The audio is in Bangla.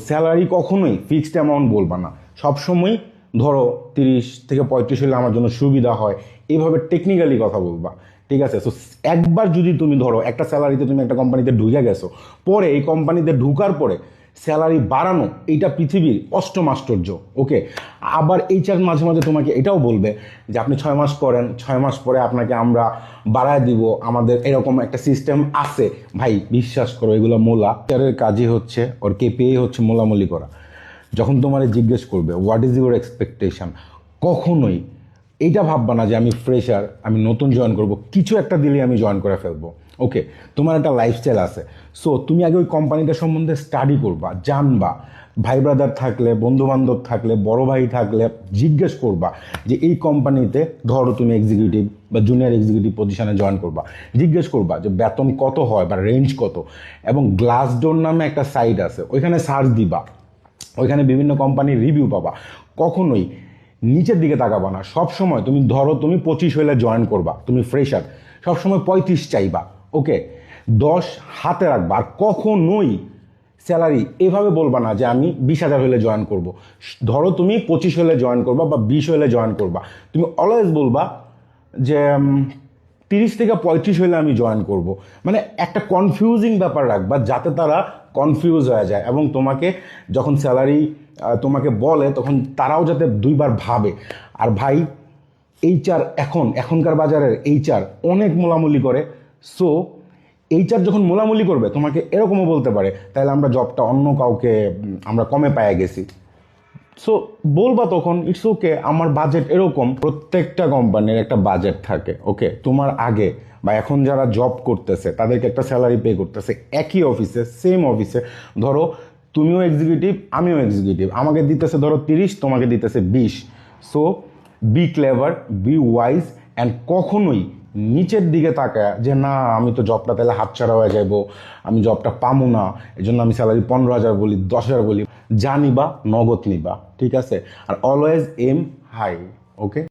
স্যালারি কখনোই ফিক্সড অ্যামাউন্ট বলবা না, সবসময় ধরো 30 থেকে 35 হলে আমার জন্য সুবিধা হয়, এইভাবে টেকনিক্যালি কথা বলবা। ঠিক আছে? সো একবার যদি তুমি ধরো একটা স্যালারিতে তুমি একটা কোম্পানিতে ঢুকে গেছো, পরে এই কোম্পানিতে ঢুকার পরে স্যালারি বাড়ানো এইটা পৃথিবীর অষ্টম আশ্চর্য। ওকে, আবার এইচআর মাঝে মাঝে তোমাকে এটাও বলবে যে আপনি 6 মাস করেন, 6 মাস পরে আপনাকে আমরা বাড়ায় দিব, আমাদের এরকম একটা সিস্টেম আছে। ভাই বিশ্বাস করো, এগুলো মোলা। এইচআরের কাজই হচ্ছে, ওর কেপিআই হচ্ছে মোলামুলি করা। যখন তোমার জিজ্ঞেস করবে হোয়াট ইজ ইউর এক্সপেকটেশন, কখনোই এইটা ভাববা না যে আমি ফ্রেশার, আমি নতুন জয়েন করব, কিছু একটা দিলে আমি জয়েন করে ফেলবো। ওকে, তোমার একটা লাইফস্টাইল আছে, সো তুমি আগে ওই কোম্পানিটা সম্বন্ধে স্টাডি করবা, জানবা। ভাই ব্রাদার থাকলে, বন্ধু বান্ধব থাকলে, বড় ভাই থাকলে জিজ্ঞেস করবা যে এই কোম্পানিতে ধরো তুমি এক্সিকিউটিভ বা জুনিয়র এক্সিকিউটিভ পজিশনে জয়েন করবা, জিজ্ঞেস করবা যে বেতন কত হয় বা রেঞ্জ কত। এবং গ্লাসডোর নামে একটা সাইট আছে, ওইখানে সার্চ দিবা, ওইখানে বিভিন্ন কোম্পানির রিভিউ পাবা। কখনোই নিচের দিকে তাকাবা না, সবসময় তুমি ধরো তুমি 25 হইলে জয়েন করবা, তুমি ফ্রেশার, সবসময় 35 চাইবা। ওকে, 10 হাতে রাখবা। আর কখনোই স্যালারি এভাবে বলবা না যে আমি 20,000 হলে জয়েন করব। ধরো তুমি 25 হলে জয়েন করবা বা 20 হলে জয়েন করবা, তুমি অলওয়েজ বলবা যে 30 থেকে 35 হলে আমি জয়েন করব। মানে একটা কনফিউজিং ব্যাপার রাখবা যাতে তারা কনফিউজ হয়ে যায়, এবং তোমাকে যখন স্যালারি তোমাকে বলে তখন তারাও যাতে দুইবার ভাবে। আর ভাই এইচআর এখনকার বাজারের এইচআর অনেক মোলামুলি করে। সো এইচআর যখন মোলামুলি করবে তোমাকে এরকমও বলতে পারে তাহলে আমরা জবটা অন্য কাউকে আমরা কমে পাইয়া গেছি। সো বলবা তখন ইটস ওকে, আমার বাজেট এরকম। প্রত্যেকটা কোম্পানির একটা বাজেট থাকে। ওকে, তোমার আগে বা এখন যারা জব করতেছে তাদেরকে একটা স্যালারি পে করতেছে, একই অফিসে, সেম অফিসে। ধরো তুমিও এক্সিকিউটিভ, আমিও এক্সিকিউটিভ, আমাকে দিতেছে ধরো 30, তোমাকে দিতেছে 20। So B clever, B wise, and কখনোই নিচের দিকে তাকায় যে না আমি তো জবটা তাহলে হাতছাড়া হয়ে যাবো, আমি জবটা পাবো না, এই জন্য আমি স্যালারি 15,000 বলি, 10,000 বলি। যা নিবা নগদ নিবা, ঠিক আছে? Are always M high. Okay.